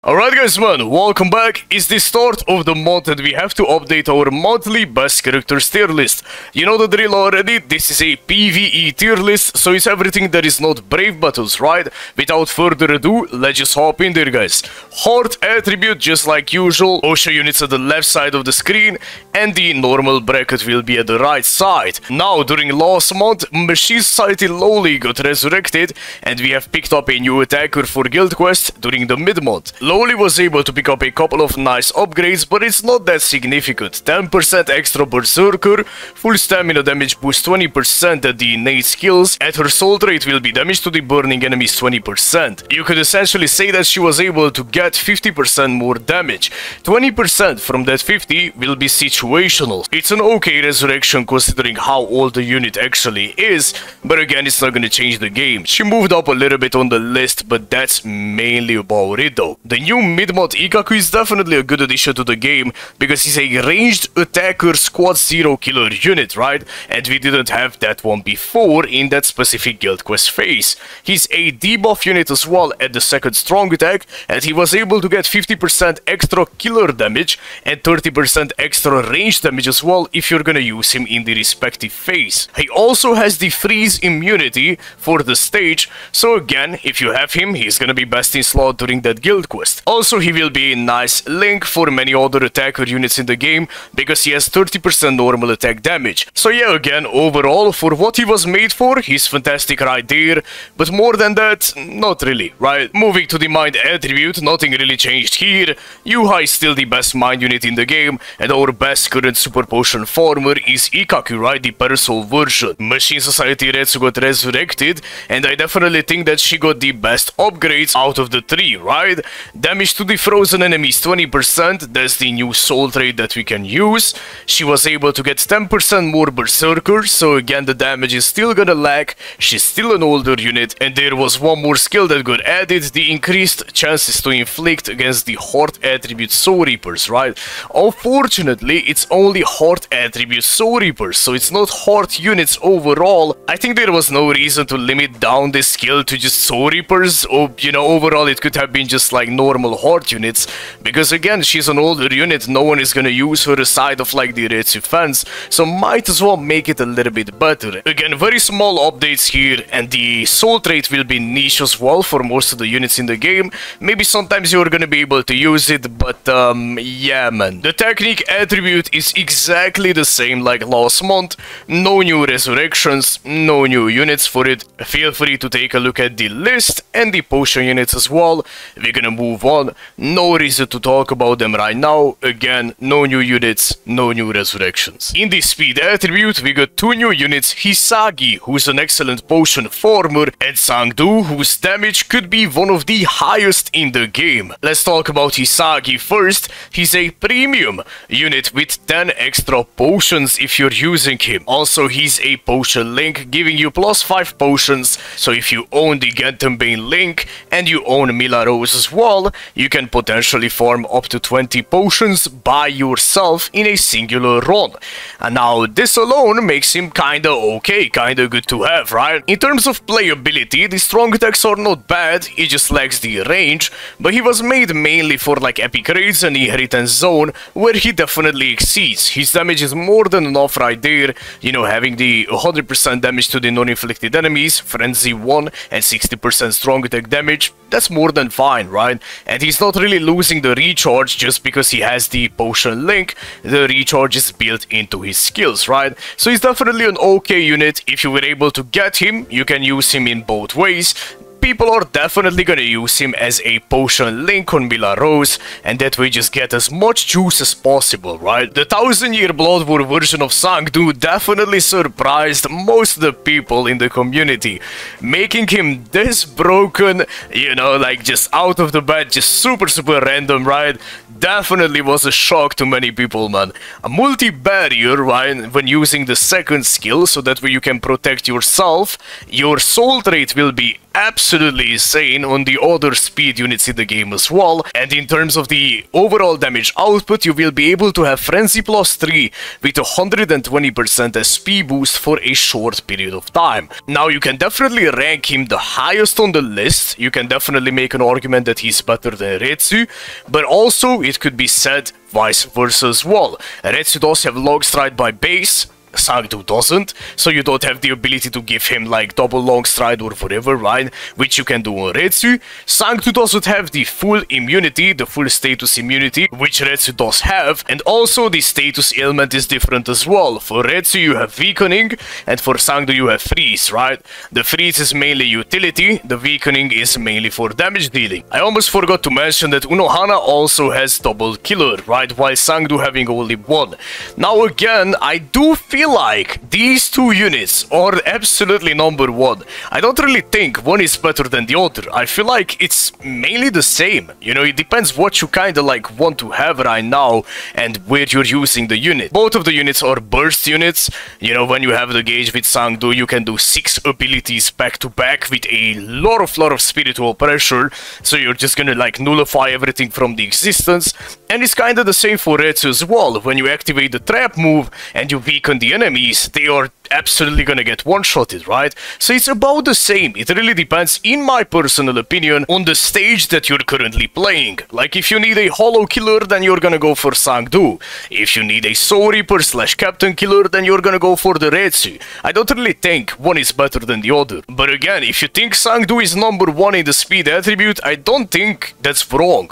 Alright guys man, welcome back. It's the start of the month and we have to update our monthly best characters tier list. You know the drill already, this is a PvE tier list, so it's everything that is not brave battles, right? Without further ado, let's just hop in there guys. Heart attribute just like usual, OSHA units at the left side of the screen and the normal bracket will be at the right side. Now during last month, Machine Society Loly got resurrected and we have picked up a new attacker for guild quest during the mid-month. Loly was able to pick up a couple of nice upgrades, but it's not that significant. 10% extra berserker, full stamina damage boost 20% at the innate skills, and her soul trait will be damage to the burning enemies 20%. You could essentially say that she was able to get 50% more damage. 20% from that 50 will be situational. It's an okay resurrection considering how old the unit actually is, but again it's not gonna change the game. She moved up a little bit on the list, but that's mainly about it though. The new mid-mod Ikkaku is definitely a good addition to the game because he's a ranged attacker squad 0 killer unit, right? And we didn't have that one before in that specific guild quest phase. He's a debuff unit as well at the second strong attack, and he was able to get 50% extra killer damage and 30% extra range damage as well if you're gonna use him in the respective phase. He also has the freeze immunity for the stage, so again, if you have him, he's gonna be best in slot during that guild quest. Also, he will be a nice link for many other attacker units in the game because he has 30% normal attack damage. So yeah, again, overall, for what he was made for, he's fantastic right there, but more than that, not really, right? Moving to the mind attribute, nothing really changed here. Yuha is still the best mind unit in the game, and our best current super potion farmer is Ikkaku, right? The Parasol version. Machine Society Retsu got resurrected, and I definitely think that she got the best upgrades out of the three, right? Damage to the frozen enemies 20%, that's the new soul trait that we can use. She was able to get 10% more berserker, so again the damage is still gonna lag, she's still an older unit, and there was one more skill that got added, the increased chances to inflict against the heart attribute soul reapers, right? Unfortunately, it's only heart attribute soul reapers, so it's not heart units overall. I think there was no reason to limit down this skill to just soul reapers, or you know, overall it could have been just like normal heart units, because again she's an older unit, no one is gonna use her aside of like the Retsu fans, so might as well make it a little bit better. Again, very small updates here, and the soul trait will be niche as well for most of the units in the game. Maybe sometimes you're gonna be able to use it, but yeah man. The technique attribute is exactly the same like last month, no new resurrections, no new units for it. Feel free to take a look at the list and the potion units as well. We're gonna move on, no reason to talk about them right now. Again, no new units, no new resurrections. In the speed attribute, we got two new units, Hisagi, who's an excellent potion farmer, and Sangdu, whose damage could be one of the highest in the game. Let's talk about Hisagi first. He's a premium unit with 10 extra potions if you're using him. Also, he's a potion link, giving you +5 potions, so if you own the Gentenbane link and you own Mila Rose as well, you can potentially farm up to 20 potions by yourself in a singular run. And now this alone makes him kinda okay, kinda good to have, right? In terms of playability, the strong attacks are not bad, he just lacks the range, but he was made mainly for like epic raids and inheritance zone, where he definitely exceeds. His damage is more than enough right there, you know, having the 100% damage to the non-inflicted enemies, frenzy 1 and 60% strong attack damage, that's more than fine, right? And he's not really losing the recharge just because he has the potion link. The recharge is built into his skills, right? So he's definitely an okay unit. If you were able to get him, you can use him in both ways. People are definitely gonna use him as a potion link on Mila Rose, and that way just get as much juice as possible, right? The 1000-year Blood War version of Sangdu definitely surprised most of the people in the community. Making him this broken, you know, like just out of the bat, just super random, right? Definitely was a shock to many people, man. A multi-barrier, right, when using the second skill, so that way you can protect yourself. Your soul trait will be absolutely insane on the other speed units in the game as well, and in terms of the overall damage output, you will be able to have Frenzy plus 3 with 120% SP boost for a short period of time. Now you can definitely rank him the highest on the list, you can definitely make an argument that he's better than Retsu, but also it could be said vice versa as well. Retsu does have long stride by base, Sangdu doesn't, so you don't have the ability to give him like double long stride or whatever, right, which you can do on Retsu. Sangdu doesn't have the full immunity, the full status immunity, which Retsu does have, and also the status ailment is different as well. For Retsu you have weakening, and for Sangdu you have freeze, right? The freeze is mainly utility, the weakening is mainly for damage dealing. I almost forgot to mention that Unohana also has double killer, right, while Sangdu having only one. Now again, I do feel like these two units are absolutely number one. I don't really think one is better than the other. I feel like it's mainly the same. You know, it depends what you kind of like want to have right now and where you're using the unit. Both of the units are burst units. You know, when you have the gauge with Sangdu, you can do 6 abilities back to back with a lot of spiritual pressure. So you're just gonna like nullify everything from the existence. And it's kind of the same for Retsu as well. When you activate the trap move and you weaken the enemies, they are absolutely gonna get one-shotted, right? So it's about the same. It really depends, in my personal opinion, on the stage that you're currently playing. Like, if you need a hollow killer, then you're gonna go for Sangdu. If you need a Soul Reaper / Captain Killer, then you're gonna go for the Retsu. I don't really think one is better than the other. But again, if you think Sangdu is number 1 in the speed attribute, I don't think that's wrong.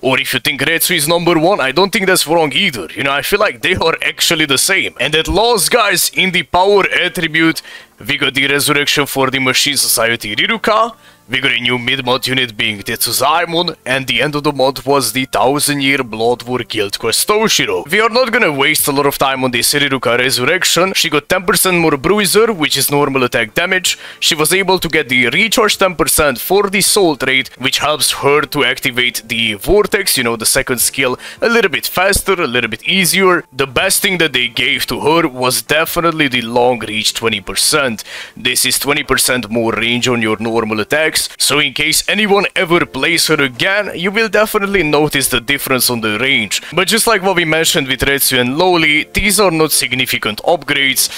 Or if you think Retsu is number 1, I don't think that's wrong either. You know, I feel like they are actually the same. And at last, guys, in the power attribute, we got the resurrection for the Machine Society Riruka. We got a new mid-month unit being Tetsuzaemon, and the end of the month was the 1000-year Blood War Guild Quest Toshiro. We are not gonna waste a lot of time on this Riruka resurrection. She got 10% more bruiser, which is normal attack damage. She was able to get the recharge 10% for the soul trait, which helps her to activate the vortex, you know, the second skill, a little bit faster, a little bit easier. The best thing that they gave to her was definitely the long reach 20%. This is 20% more range on your normal attacks. So in case anyone ever plays her again, you will definitely notice the difference on the range. But just like what we mentioned with Retsu and Loly, these are not significant upgrades.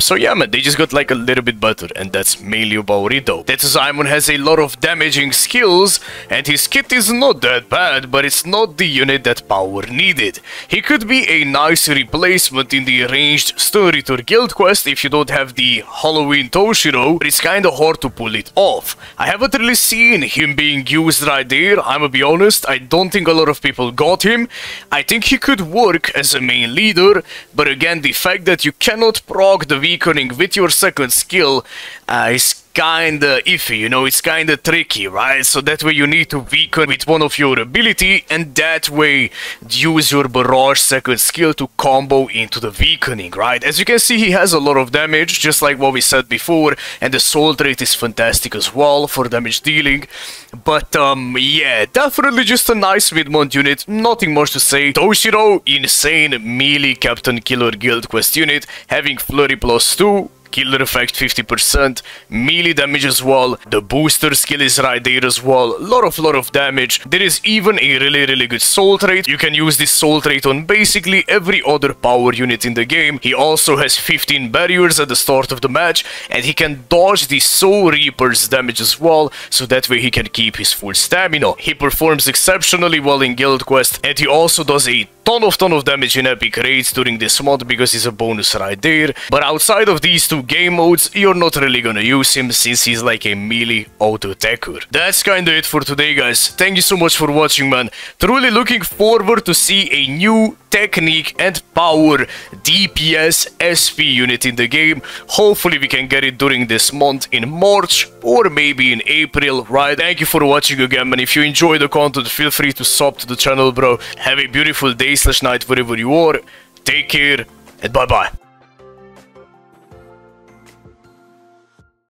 So yeah, man, they just got like a little bit better, and that's mainly about it though. Tetsuzaemon has a lot of damaging skills, and his kit is not that bad, but it's not the unit that power needed. He could be a nice replacement in the ranged Stone Ritter Guild Quest if you don't have the Halloween Toshiro, but it's kinda hard to pull it off. I haven't really seen him being used right there, I'ma be honest. I don't think a lot of people got him. I think he could work as a main leader, but again, the fact that you cannot proc the weakening with your second skill is kinda iffy, you know, it's kinda tricky, right? So that way you need to weaken with one of your ability, and that way use your barrage second skill to combo into the weakening, right? As you can see, he has a lot of damage, just like what we said before, and the soul trait is fantastic as well for damage dealing. But yeah, definitely just a nice mid-month unit, nothing much to say. Toshiro, insane melee Captain Killer Guild Quest unit, having flurry plus 2, killer effect 50%, melee damage as well, the booster skill is right there as well, lot of damage. There is even a really good soul trait. You can use this soul trait on basically every other power unit in the game. He also has 15 barriers at the start of the match, and he can dodge the Soul Reaper's damage as well, so that way he can keep his full stamina. He performs exceptionally well in Guild Quest, and he also does a ton of damage in epic raids during this mod because he's a bonus right there. But outside of these two game modes, you're not really gonna use him since he's like a melee auto attacker. That's kinda it for today, guys. Thank you so much for watching, man. Truly looking forward to see a new technique and power DPS SP unit in the game. Hopefully we can get it during this month in March or maybe in April, right? Thank you for watching again, man. If you enjoy the content, feel free to sub to the channel, bro. Have a beautiful day / night wherever you are. Take care and bye bye.